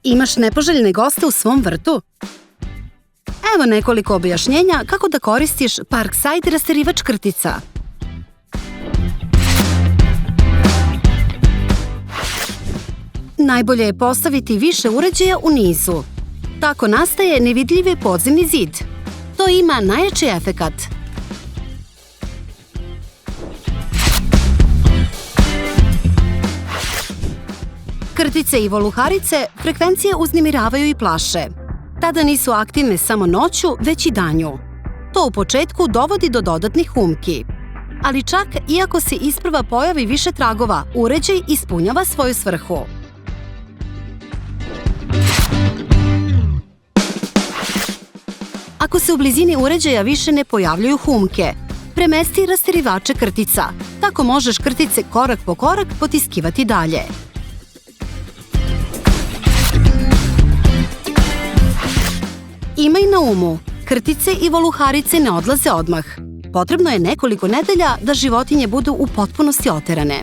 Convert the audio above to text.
Imaš nepoželjne goste u svom vrtu? Evo nekoliko objašnjenja kako da koristiš Parkside rasterivač krtica. Najbolje je postaviti više uređaja u nizu. Tako nastaje nevidljivi podzemni zid. To ima najjači efekat. Krtice i voluharice frekvencije uznemiravaju i plaše. Tada nisu aktivne samo noću, već i danju. To u početku dovodi do dodatnih umki. Ali čak iako se isprva pojavi više tragova, uređaj ispunjava svoju svrhu. Ako se u blizini uređaja više ne pojavljuju humke, premesti rasterivače krtica. Tako možeš krtice korak po korak potiskivati dalje. Imaj na umu, krtice i voluharice ne odlaze odmah. Potrebno je nekoliko nedelja da životinje budu u potpunosti oterane.